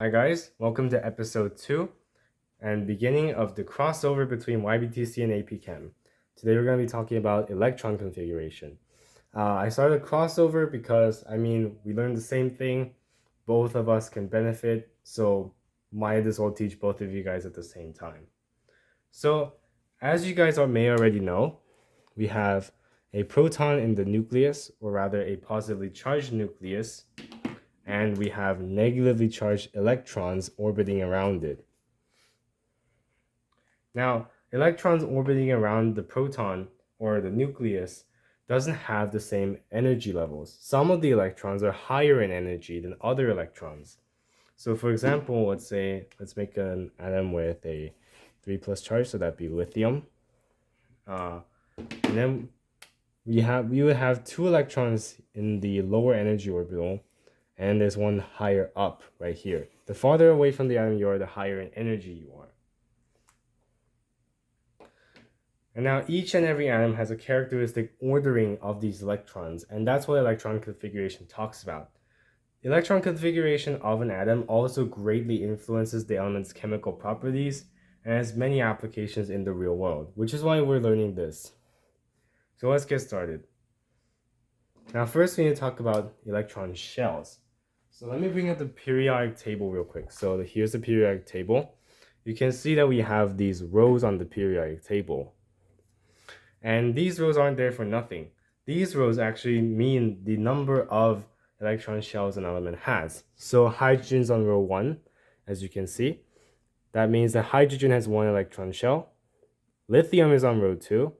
Hi guys, welcome to episode 2 and beginning of the crossover between YBTC and AP Chem. Today we're going to be talking about electron configuration. I started a crossover because, we learned the same thing. Both of us can benefit, so might as well teach both of you guys at the same time. So, as you guys may already know, we have a proton in the nucleus, or rather a positively charged nucleus, and we have negatively charged electrons orbiting around it. Now, electrons orbiting around the proton or the nucleus doesn't have the same energy levels. Some of the electrons are higher in energy than other electrons. So for example, let's make an atom with a 3 plus charge, so that'd be lithium. And then we would have two electrons in the lower energy orbital, and there's one higher up right here. The farther away from the atom you are, the higher in energy you are. And now each and every atom has a characteristic ordering of these electrons, and that's what electron configuration talks about. The electron configuration of an atom also greatly influences the element's chemical properties and has many applications in the real world, which is why we're learning this. So let's get started. Now first we need to talk about electron shells. So let me bring up the periodic table real quick. So here's the periodic table. You can see that we have these rows on the periodic table. And these rows aren't there for nothing. These rows actually mean the number of electron shells an element has. So hydrogen's on row 1, as you can see. That means that hydrogen has 1 electron shell. Lithium is on row 2.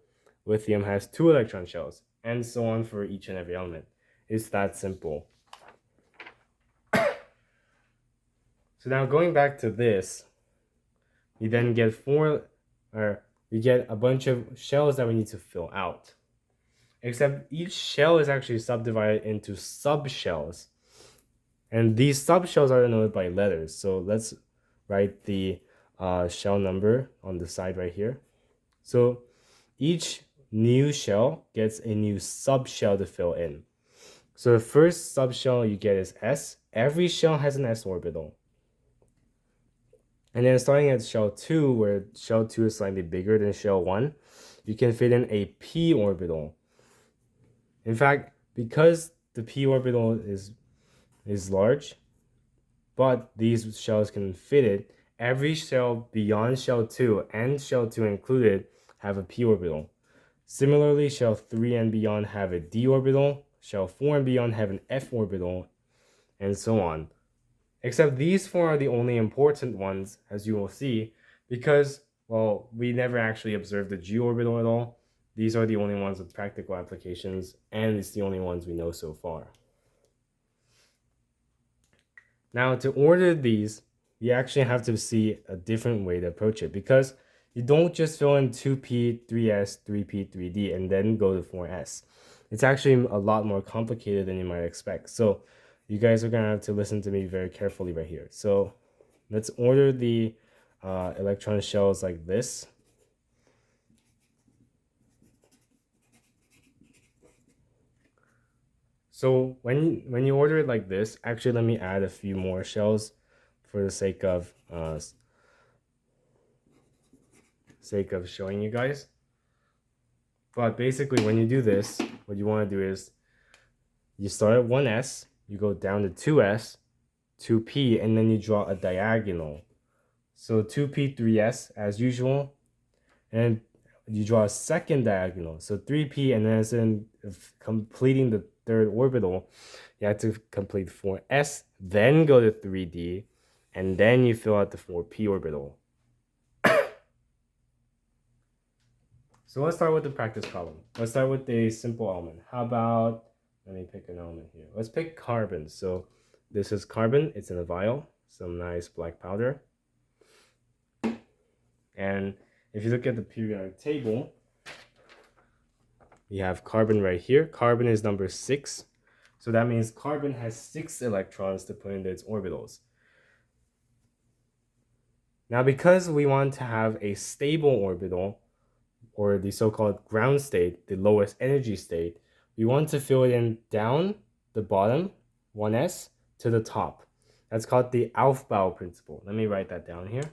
Lithium has 2 electron shells, and so on for each and every element. It's that simple. So now going back to this, we then get we get a bunch of shells that we need to fill out. Except each shell is actually subdivided into subshells. And these subshells are denoted by letters. So let's write the shell number on the side right here. So each new shell gets a new subshell to fill in. So the first subshell you get is S. Every shell has an S orbital. And then starting at shell 2, where shell 2 is slightly bigger than shell 1, you can fit in a p orbital. In fact, because the p orbital is large, but these shells can fit it, every shell beyond shell 2 and shell 2 included have a p orbital. Similarly, shell 3 and beyond have a d orbital, shell 4 and beyond have an f orbital, and so on. Except these 4 are the only important ones, as you will see, because, well, we never actually observed the g orbital at all. These are the only ones with practical applications, and it's the only ones we know so far. Now, to order these, you actually have to see a different way to approach it, because you don't just fill in 2p, 3s, 3p, 3d, and then go to 4s. It's actually a lot more complicated than you might expect. So you guys are going to have to listen to me very carefully right here. So let's order the electron shells like this. So when you order it like this, actually let me add a few more shells for the sake of showing you guys. But basically when you do this, what you want to do is you start at 1s, you go down to 2s, 2p, and then you draw a diagonal. So 2p, 3s as usual, and you draw a second diagonal. So 3p, and then instead of completing the third orbital, you have to complete 4s, then go to 3d, and then you fill out the 4p orbital. So let's start with the practice problem. Let's start with a simple element. How about, let me pick an element here. Let's pick carbon. So this is carbon, it's in a vial, some nice black powder. And if you look at the periodic table, we have carbon right here. Carbon is number 6. So that means carbon has 6 electrons to put into its orbitals. Now, because we want to have a stable orbital, or the so-called ground state, the lowest energy state, we want to fill it in down the bottom, 1s, to the top. That's called the Aufbau principle. Let me write that down here.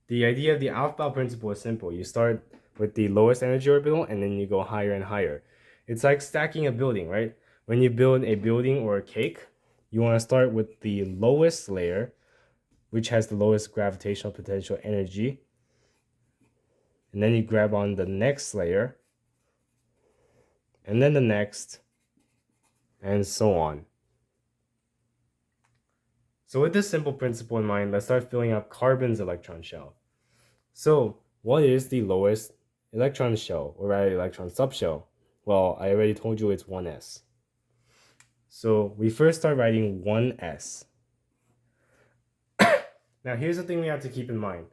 The idea of the Aufbau principle is simple. You start with the lowest energy orbital and then you go higher and higher. It's like stacking a building, right? When you build a building or a cake, you want to start with the lowest layer, which has the lowest gravitational potential energy. And then you grab on the next layer, and then the next, and so on. So with this simple principle in mind, let's start filling up carbon's electron shell. So what is the lowest electron shell, or rather electron subshell? Well, I already told you it's 1s. So we first start writing 1s. Now here's the thing we have to keep in mind.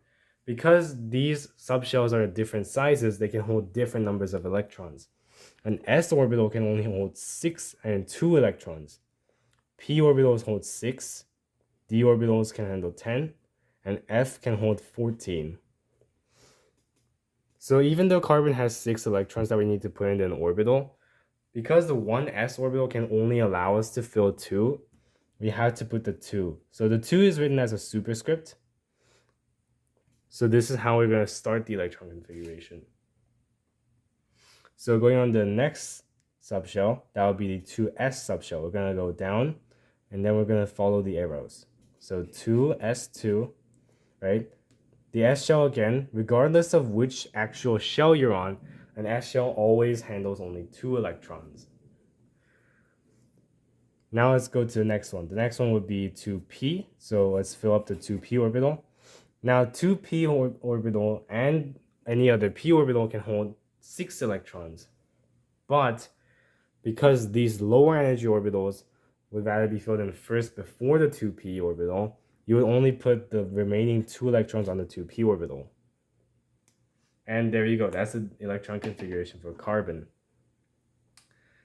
Because these subshells are different sizes, they can hold different numbers of electrons. An s orbital can only hold 6 and 2 electrons. P orbitals hold 6, d orbitals can handle 10, and f can hold 14. So even though carbon has 6 electrons that we need to put into an orbital, because the 1s orbital can only allow us to fill 2, we have to put the 2. So the 2 is written as a superscript. So this is how we're going to start the electron configuration. So going on to the next subshell, that will be the 2s subshell. We're going to go down, and then we're going to follow the arrows. So 2s2, right? The S shell again, regardless of which actual shell you're on, an S shell always handles only 2 electrons. Now let's go to the next one. The next one would be 2p. So let's fill up the 2p orbital. Now 2p orbital and any other p orbital can hold 6 electrons. But because these lower energy orbitals would rather be filled in first before the 2p orbital, you would only put the remaining 2 electrons on the 2p orbital. And there you go. That's the electron configuration for carbon.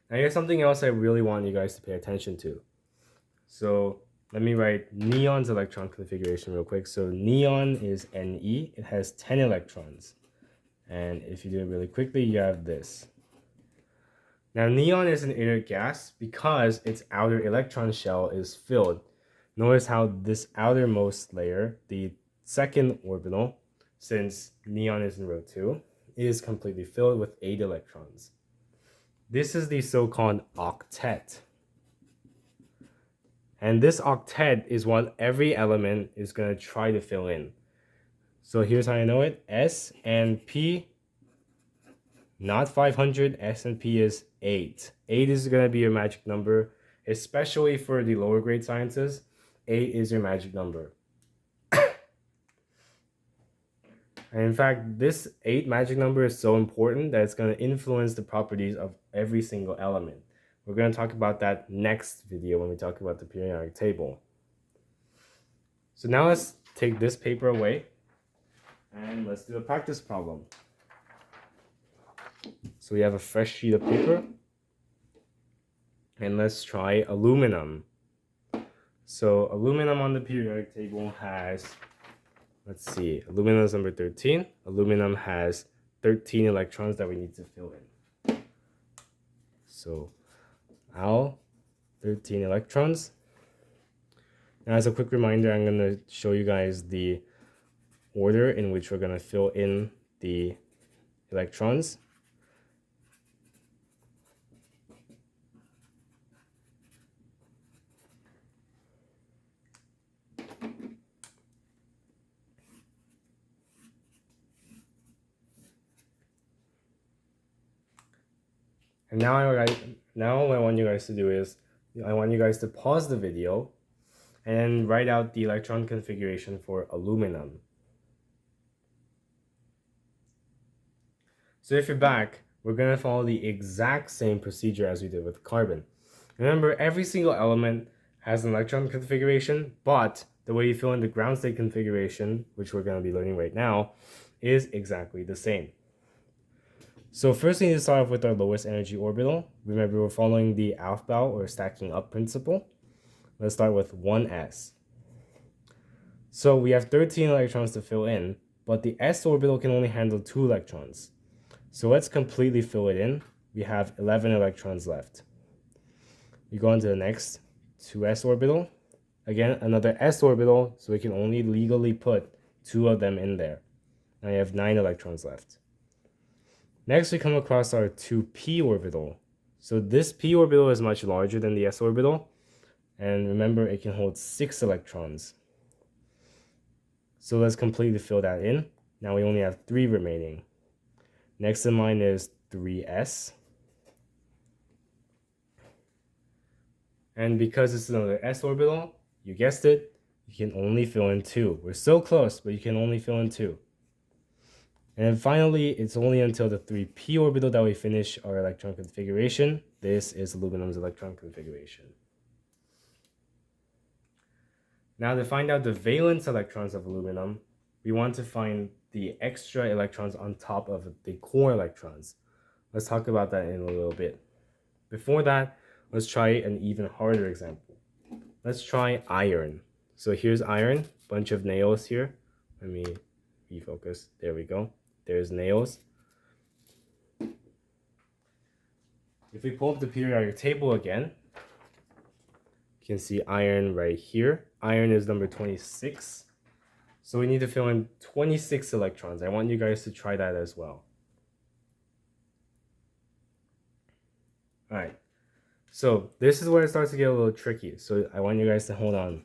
Now here's something else I really want you guys to pay attention to. So let me write neon's electron configuration real quick. So neon is Ne. It has 10 electrons. And if you do it really quickly, you have this. Now neon is an inert gas because its outer electron shell is filled. Notice how this outermost layer, the second orbital, since neon is in row 2, is completely filled with 8 electrons. This is the so-called octet. And this octet is what every element is going to try to fill in. So here's how I know it. S and P, not 500, S and P is 8. 8 is going to be your magic number, especially for the lower grade sciences. 8 is your magic number. And in fact, this 8 magic number is so important that it's going to influence the properties of every single element. We're going to talk about that next video when we talk about the periodic table. So now let's take this paper away and let's do a practice problem. So we have a fresh sheet of paper and let's try aluminum. So aluminum on the periodic table has, let's see, aluminum is number 13. Aluminum has 13 electrons that we need to fill in. So Al, 13 electrons. Now as a quick reminder, I'm going to show you guys the order in which we're going to fill in the electrons. And now what I want you guys to do is, I want you guys to pause the video and write out the electron configuration for aluminum. So if you're back, we're going to follow the exact same procedure as we did with carbon. Remember, every single element has an electron configuration, but the way you fill in the ground state configuration, which we're going to be learning right now, is exactly the same. So first we need to start off with our lowest energy orbital. Remember, we're following the Aufbau or stacking up principle. Let's start with 1s. So we have 13 electrons to fill in, but the s orbital can only handle 2 electrons. So let's completely fill it in. We have 11 electrons left. We go on to the next 2s orbital. Again, another s orbital, so we can only legally put 2 of them in there. Now you have 9 electrons left. Next, we come across our 2p orbital. So this p orbital is much larger than the s orbital. And remember, it can hold 6 electrons. So let's completely fill that in. Now we only have 3 remaining. Next in line is 3s. And because it's another s orbital, you guessed it, you can only fill in 2. We're so close, but you can only fill in 2. And then finally, it's only until the 3p orbital that we finish our electron configuration. This is aluminum's electron configuration. Now to find out the valence electrons of aluminum, we want to find the extra electrons on top of the core electrons. Let's talk about that in a little bit. Before that, let's try an even harder example. Let's try iron. So here's iron, bunch of nails here. Let me refocus. There we go. There's nails. If we pull up the periodic table again, you can see iron right here. Iron is number 26. So we need to fill in 26 electrons. I want you guys to try that as well. All right. So this is where it starts to get a little tricky. So I want you guys to hold on.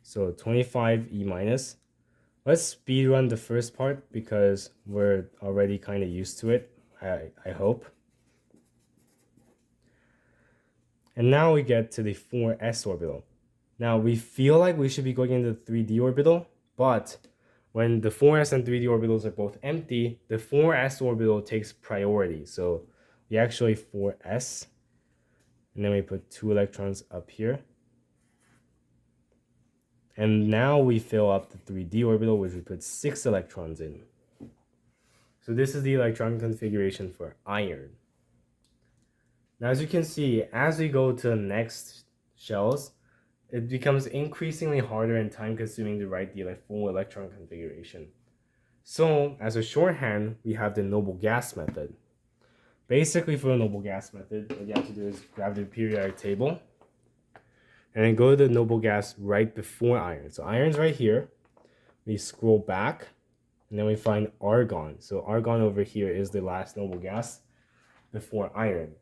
So 25 E minus. Let's speed run the first part because we're already kind of used to it, I hope. And now we get to the 4s orbital. Now we feel like we should be going into the 3d orbital, but when the 4s and 3d orbitals are both empty, the 4s orbital takes priority. So we actually 4s, and then we put 2 electrons up here. And now we fill up the 3d orbital, which we put 6 electrons in. So this is the electron configuration for iron. Now, as you can see, as we go to the next shells, it becomes increasingly harder and time-consuming to write the full electron configuration. So, as a shorthand, we have the noble gas method. Basically, for the noble gas method, what you have to do is grab the periodic table, and then go to the noble gas right before iron. So iron's right here. We scroll back, and then we find argon. So argon over here is the last noble gas before iron.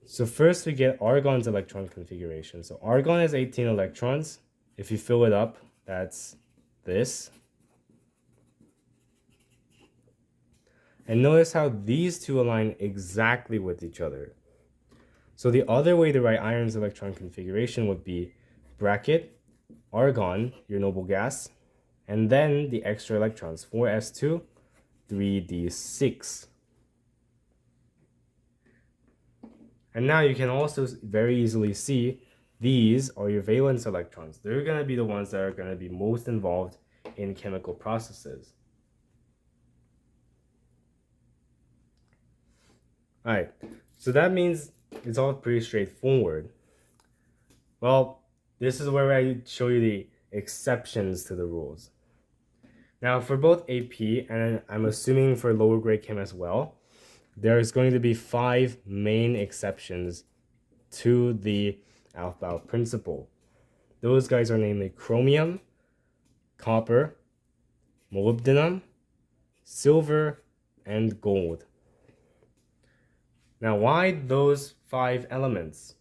So first we get argon's electron configuration. So argon has 18 electrons. If you fill it up, that's this. And notice how these two align exactly with each other. So the other way to write iron's electron configuration would be bracket, argon, your noble gas, and then the extra electrons, 4s2, 3d6. And now you can also very easily see these are your valence electrons. They're going to be the ones that are going to be most involved in chemical processes. All right, so that means it's all pretty straightforward. Well, this is where I show you the exceptions to the rules. Now, for both AP and I'm assuming for lower grade chem as well, there's going to be 5 main exceptions to the Aufbau principle. Those guys are namely chromium, copper, molybdenum, silver, and gold. Now, why those 5 elements?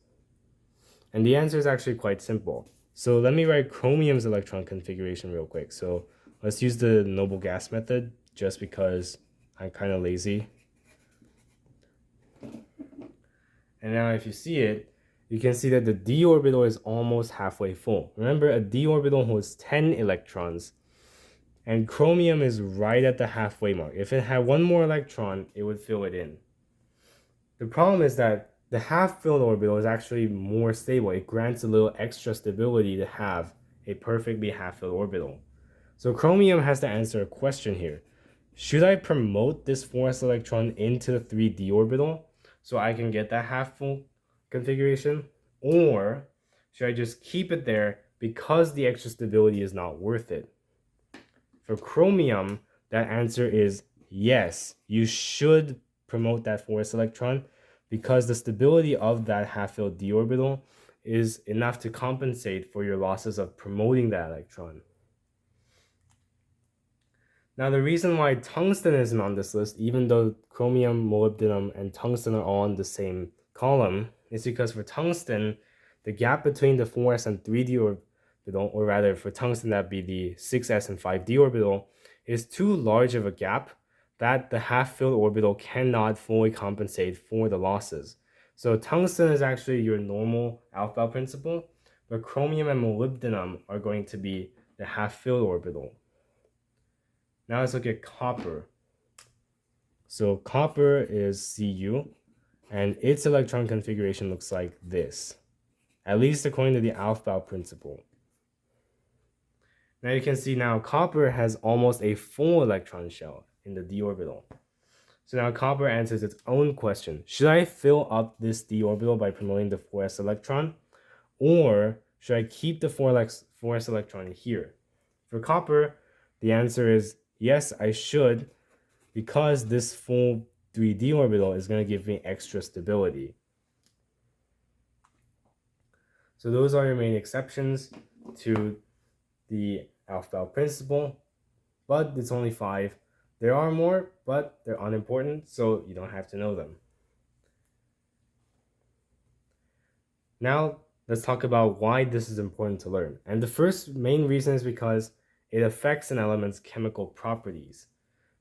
And the answer is actually quite simple. So let me write chromium's electron configuration real quick. So let's use the noble gas method just because I'm kind of lazy. And now if you see it, you can see that the d orbital is almost halfway full. Remember, a d orbital holds 10 electrons, and chromium is right at the halfway mark. If it had one more electron, it would fill it in. The problem is that the half-filled orbital is actually more stable. It grants a little extra stability to have a perfectly half-filled orbital. So chromium has to answer a question here. Should I promote this 4s electron into the 3d orbital so I can get that half-full configuration? Or should I just keep it there because the extra stability is not worth it? For chromium, that answer is yes. You should promote that 4s electron because the stability of that half-filled d orbital is enough to compensate for your losses of promoting that electron. Now, the reason why tungsten isn't on this list, even though chromium, molybdenum, and tungsten are all in the same column, is because for tungsten, the gap between the 4s and 3d orbital, or rather for tungsten that'd be the 6s and 5d orbital, is too large of a gap that the half-filled orbital cannot fully compensate for the losses. So tungsten is actually your normal alpha principal, but chromium and molybdenum are going to be the half-filled orbital. Now let's look at copper. So copper is Cu, and its electron configuration looks like this, at least according to the Aufbau principle. Now you can see now copper has almost a full electron shell in the d orbital. So now copper answers its own question. Should I fill up this d orbital by promoting the 4s electron? Or should I keep the 4s electron here? For copper, the answer is yes, I should, because this full 3d orbital is going to give me extra stability. So those are your main exceptions to the Aufbau principle, but it's only 5. There are more, but they're unimportant, so you don't have to know them. Now, let's talk about why this is important to learn. And the first main reason is because it affects an element's chemical properties.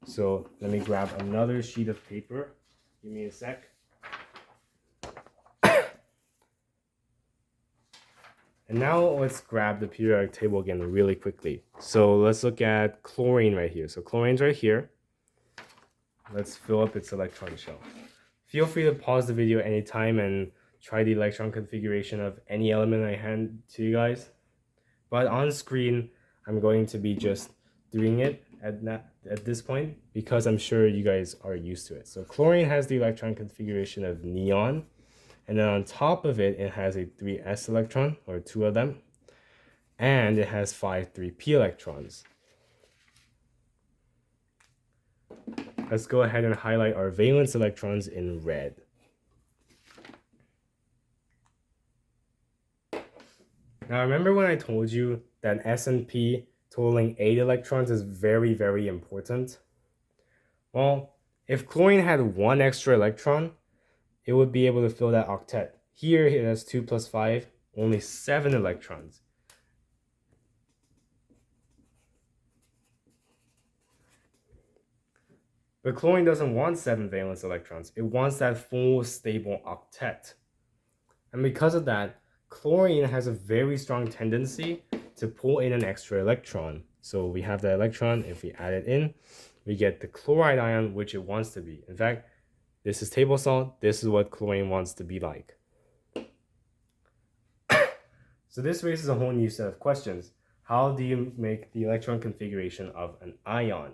So let me grab another sheet of paper. Give me a sec. And now let's grab the periodic table again really quickly. So let's look at chlorine right here. So chlorine's right here. Let's fill up its electron shell. Feel free to pause the video anytime and try the electron configuration of any element I hand to you guys. But on screen, I'm going to be just doing it at this point because I'm sure you guys are used to it. So chlorine has the electron configuration of neon. And then on top of it, it has a 3s electron, or 2 of them. And it has 5 3p electrons. Let's go ahead and highlight our valence electrons in red. Now remember when I told you that S and P totaling 8 electrons is very, very important? Well, if chlorine had 1 extra electron, it would be able to fill that octet. Here it has 2 plus 5, only 7 electrons. But chlorine doesn't want 7 valence electrons. It wants that full stable octet. And because of that, chlorine has a very strong tendency to pull in an extra electron. So we have that electron. If we add it in, we get the chloride ion, which it wants to be. In fact, this is table salt. This is what chlorine wants to be like. So this raises a whole new set of questions. How do you make the electron configuration of an ion?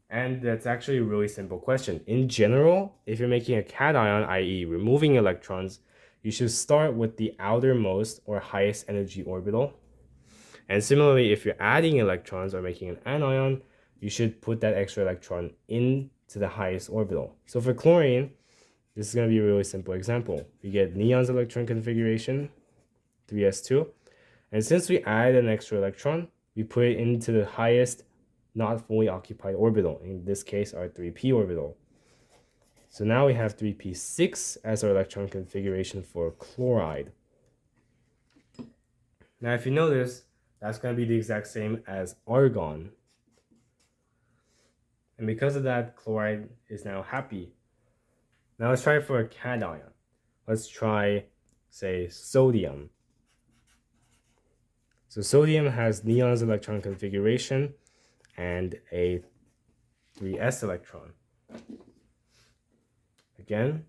And that's actually a really simple question. In general, if you're making a cation, i.e. removing electrons, you should start with the outermost or highest energy orbital. And similarly, if you're adding electrons or making an anion, you should put that extra electron into the highest orbital. So for chlorine, this is going to be a really simple example. We get neon's electron configuration, 3s2. And since we add an extra electron, we put it into the highest not fully occupied orbital. In this case, our 3p orbital. So now we have 3p6 as our electron configuration for chloride. Now if you notice, that's going to be the exact same as argon. And because of that, chloride is now happy. Now let's try it for a cation. Let's try, say, sodium. So sodium has neon's electron configuration and a 3s electron. Again,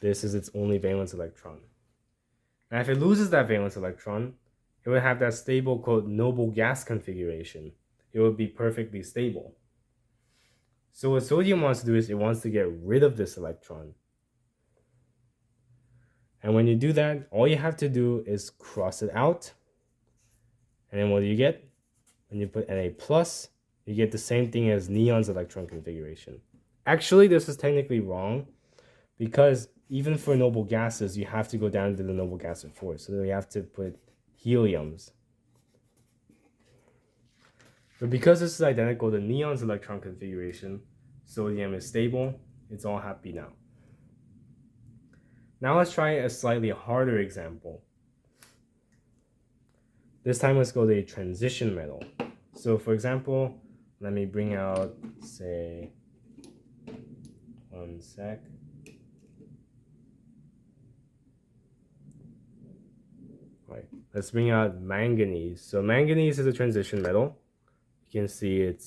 this is its only valence electron. Now if it loses that valence electron, it would have that stable, quote, noble gas configuration. It would be perfectly stable. So what sodium wants to do is it wants to get rid of this electron. And when you do that, all you have to do is cross it out. And then what do you get? When you put Na+, you get the same thing as neon's electron configuration. Actually, this is technically wrong because even for noble gases, you have to go down to the noble gas of 4. So we have to put heliums. But because this is identical to neon's electron configuration, sodium is stable. It's all happy now. Now let's try a slightly harder example. This time let's go to a transition metal. So for example, let me bring out, say, one sec. Right, let's bring out manganese. So manganese is a transition metal. You can see it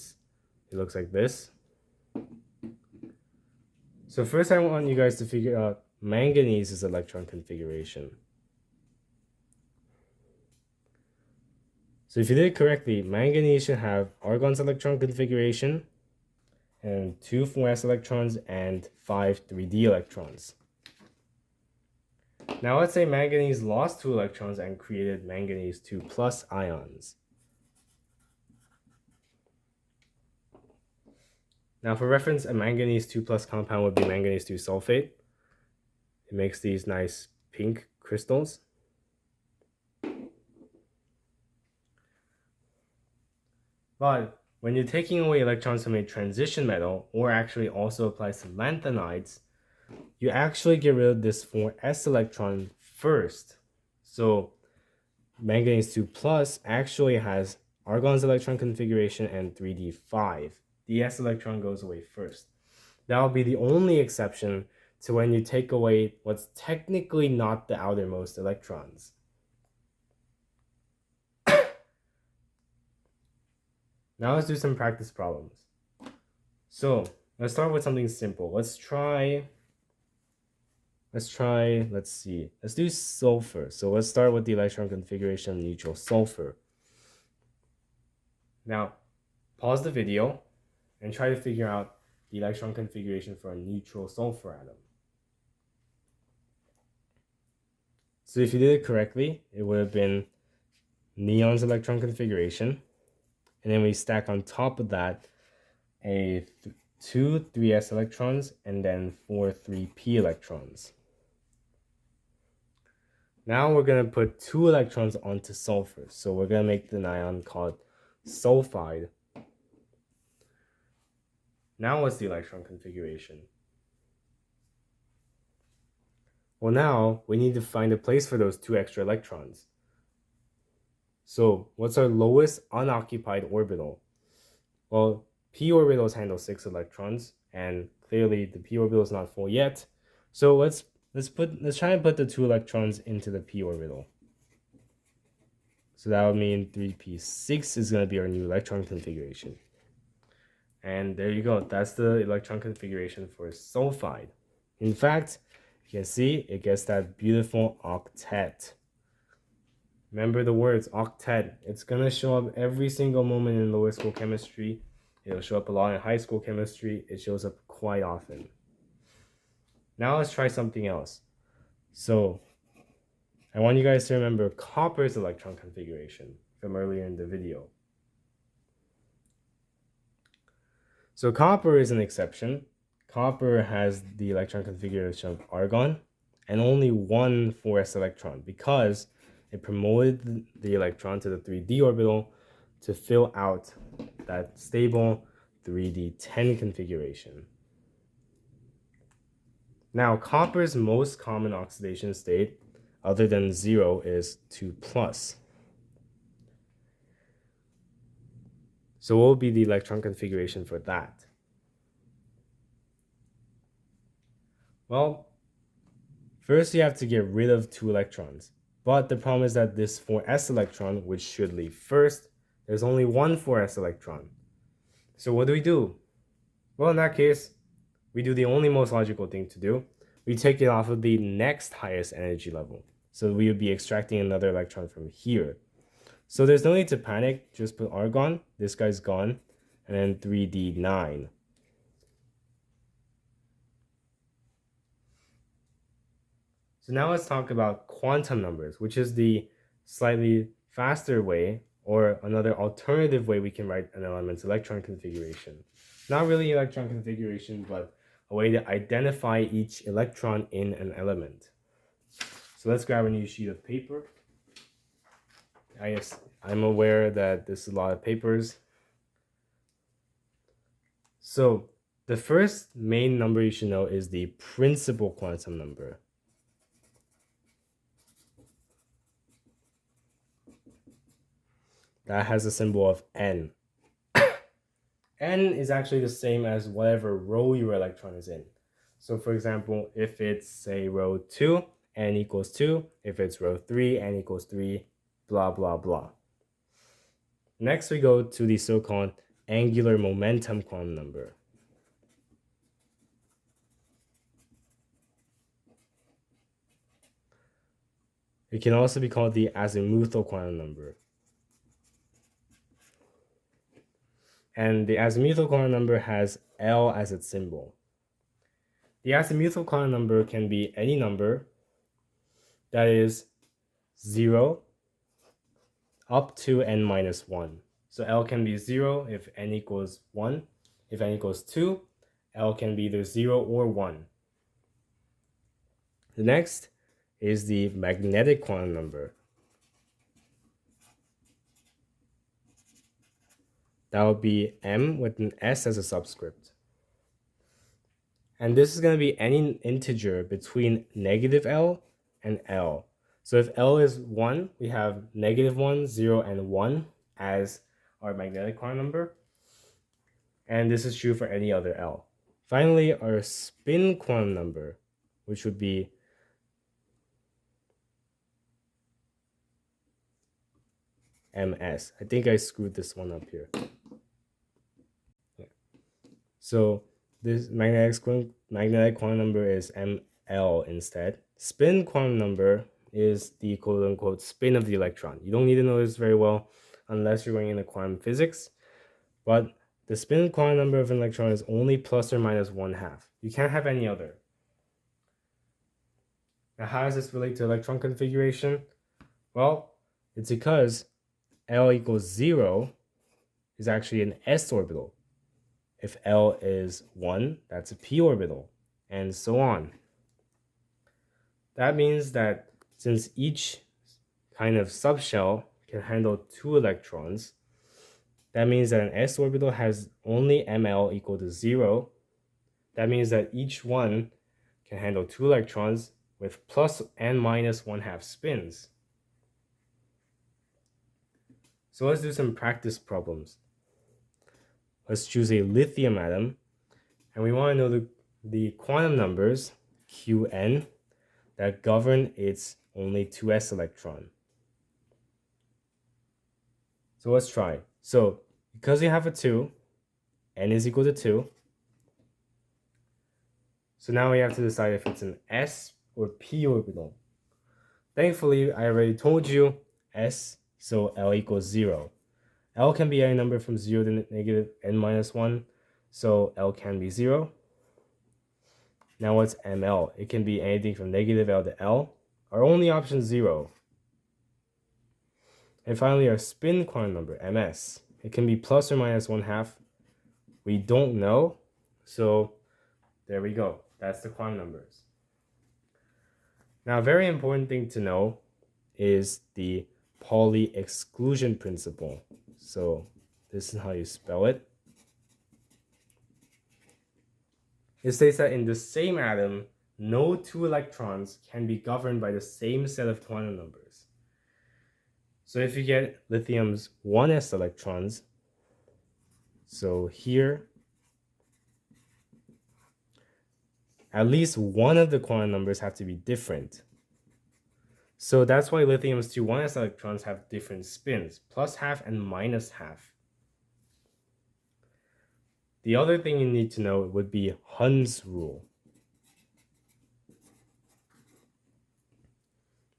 looks like this. So first I want you guys to figure out manganese's electron configuration. So if you did it correctly, manganese should have argon's electron configuration and 2 4s electrons and 5 3d electrons. Now let's say manganese lost 2 electrons and created manganese 2 plus ions. Now for reference, a manganese 2 plus compound would be manganese 2 sulfate. It makes these nice pink crystals. But when you're taking away electrons from a transition metal, or actually also applies to lanthanides, you actually get rid of this 4s electron first. So manganese 2 plus actually has argon's electron configuration and 3d5. The s electron goes away first. That will be the only exception to when you take away what's technically not the outermost electrons. Now let's do some practice problems. So let's start with something simple. Let's do sulfur. So let's start with the electron configuration of neutral sulfur. Now, pause the video and try to figure out the electron configuration for a neutral sulfur atom. So if you did it correctly, it would have been neon's electron configuration. And then we stack on top of that a 2 3s electrons and then 4 3p electrons. Now we're going to put 2 electrons onto sulfur. So we're going to make an ion called sulfide. Now what's the electron configuration? Well, now we need to find a place for those 2 extra electrons. So what's our lowest unoccupied orbital? Well, p orbitals handle 6 electrons, and clearly the p orbital is not full yet. So let's try and put the 2 electrons into the p orbital. So that would mean 3p6 is going to be our new electron configuration. And there you go. That's the electron configuration for sulfide. In fact, you can see it gets that beautiful octet. Remember the words octet. It's going to show up every single moment in lower school chemistry. It'll show up a lot in high school chemistry. It shows up quite often. Now let's try something else. So I want you guys to remember copper's electron configuration from earlier in the video. So copper is an exception. Copper has the electron configuration of argon and only 1 4s electron because it promoted the electron to the 3d orbital to fill out that stable 3d10 configuration. Now, copper's most common oxidation state, other than 0, is 2 plus. So what will be the electron configuration for that? Well, first you have to get rid of 2 electrons. But the problem is that this 4s electron, which should leave first, there's only 1 4s electron. So what do? Well, in that case, we do the only most logical thing to do. We take it off of the next highest energy level. So we would be extracting another electron from here. So there's no need to panic. Just put argon. This guy's gone. And then 3d9. So now let's talk about quantum numbers, which is the slightly faster way or another alternative way we can write an element's electron configuration. Not really electron configuration, but a way to identify each electron in an element. So let's grab a new sheet of paper. I'm aware that this is a lot of papers. So the first main number you should know is the principal quantum number. That has a symbol of N. N is actually the same as whatever row your electron is in. So for example, if it's say row 2, N equals 2. If it's row 3, N equals 3, blah, blah, blah. Next, we go to the so-called angular momentum quantum number. It can also be called the azimuthal quantum number. And the azimuthal quantum number has L as its symbol. The azimuthal quantum number can be any number that is 0 up to n minus 1. So L can be 0 if n equals 1. If n equals 2, L can be either 0 or 1. The next is the magnetic quantum number. That would be M with an S as a subscript. And this is going to be any integer between negative L and L. So if L is 1, we have negative 1, 0, and 1 as our magnetic quantum number. And this is true for any other L. Finally, our spin quantum number, which would be MS. I think I screwed this one up here. Yeah. So this magnetic quantum number is ML instead. Spin quantum number is the quote-unquote spin of the electron. You don't need to know this very well unless you're going into quantum physics. But the spin quantum number of an electron is only plus or minus 1/2. You can't have any other. Now, how does this relate to electron configuration? Well, it's because L equals 0 is actually an s orbital. If L is 1, that's a p orbital, and so on. That means that since each kind of subshell can handle 2 electrons, that means that an s orbital has only ml equal to 0. That means that each one can handle 2 electrons with plus and minus 1/2 spins. So let's do some practice problems. Let's choose a lithium atom, and we want to know the quantum numbers Qn that govern its only 2s electron. So let's try. So because we have a 2, n is equal to 2. So now we have to decide if it's an s or p orbital. Thankfully, I already told you s, so L equals 0. L can be any number from 0 to negative n minus 1, so L can be 0. Now what's ML? It can be anything from negative L to L. Our only option is 0. And finally, our spin quantum number, MS. It can be plus or minus 1/2. We don't know, so there we go. That's the quantum numbers. Now, a very important thing to know is the Pauli exclusion principle. So this is how you spell it. It states that in the same atom, no 2 electrons can be governed by the same set of quantum numbers. So if you get lithium's 1s electrons, so here, at least one of the quantum numbers have to be different. So that's why lithium's 2 1s electrons have different spins, plus half and minus half. The other thing you need to know would be Hund's rule.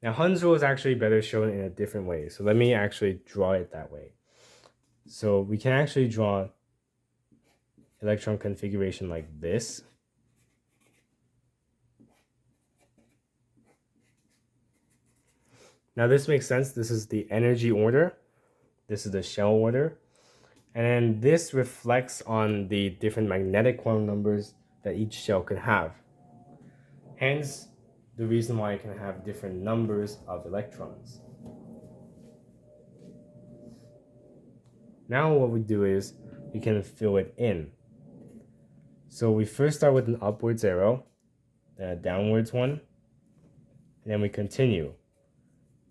Now, Hund's rule is actually better shown in a different way. So let me actually draw it that way. So we can actually draw electron configuration like this. Now this makes sense. This is the energy order. This is the shell order. And then this reflects on the different magnetic quantum numbers that each shell can have. Hence, the reason why it can have different numbers of electrons. Now what we do is we can fill it in. So we first start with an upwards arrow, then a downwards one, and then we continue.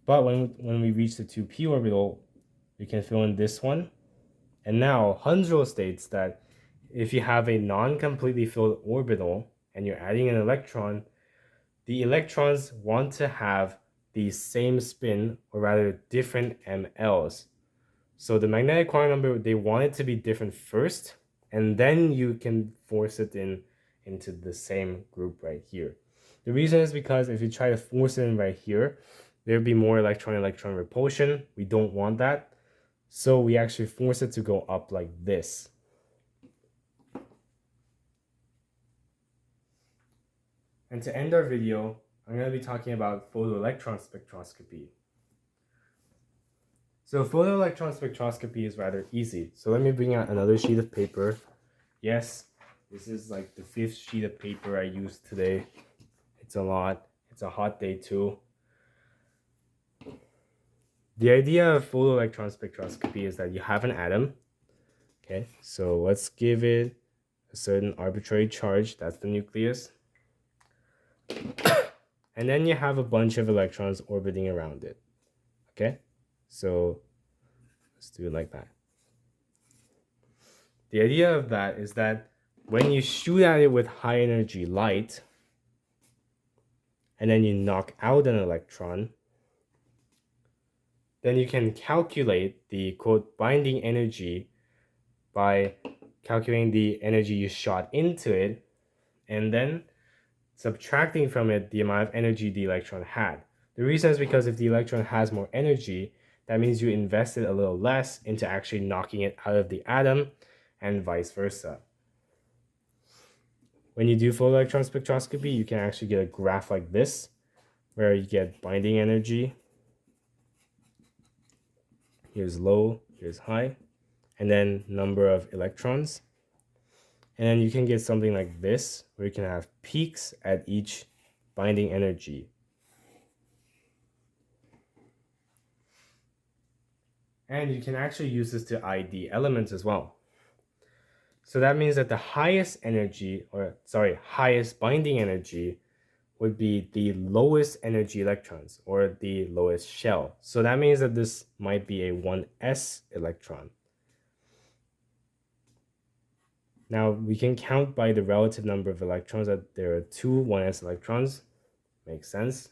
But when we reach the 2p orbital, we can fill in this one. And now Hunzo states that if you have a non-completely filled orbital and you're adding an electron, the electrons want to have the same spin, or rather different MLs. So the magnetic quantum number, they want it to be different first, and then you can force it into the same group right here. The reason is because if you try to force it in right here, there'd be more electron-electron repulsion. We don't want that. So we actually force it to go up like this. And to end our video, I'm going to be talking about photoelectron spectroscopy. So photoelectron spectroscopy is rather easy. So let me bring out another sheet of paper. Yes, this is like the 5th sheet of paper I used today. It's a lot. It's a hot day too. The idea of photoelectron spectroscopy is that you have an atom. Okay, so let's give it a certain arbitrary charge. That's the nucleus. And then you have a bunch of electrons orbiting around it. Okay, so let's do it like that. The idea of that is that when you shoot at it with high energy light, and then you knock out an electron, then you can calculate the quote binding energy by calculating the energy you shot into it, and then subtracting from it the amount of energy the electron had. The reason is because if the electron has more energy, that means you invested a little less into actually knocking it out of the atom, and vice versa. When you do photoelectron spectroscopy, you can actually get a graph like this, where you get binding energy. Here's low, here's high, and then number of electrons. And then you can get something like this, where you can have peaks at each binding energy. And you can actually use this to ID elements as well. So that means that the highest binding energy would be the lowest energy electrons, or the lowest shell. So that means that this might be a 1s electron. Now we can count by the relative number of electrons that there are 2 1s electrons. Makes sense.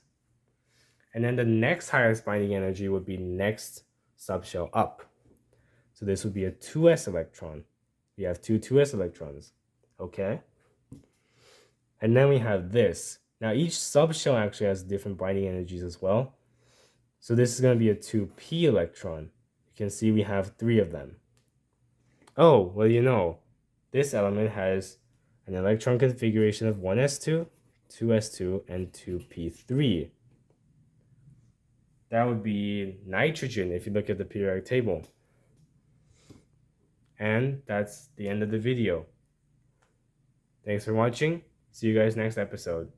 And then the next highest binding energy would be next subshell up. So this would be a 2s electron. We have 2 2s electrons. Okay. And then we have this. Now each subshell actually has different binding energies as well. So this is going to be a 2p electron. You can see we have 3 of them. Oh, well, you know, this element has an electron configuration of 1s2, 2s2, and 2p3. That would be nitrogen if you look at the periodic table. And that's the end of the video. Thanks for watching. See you guys next episode.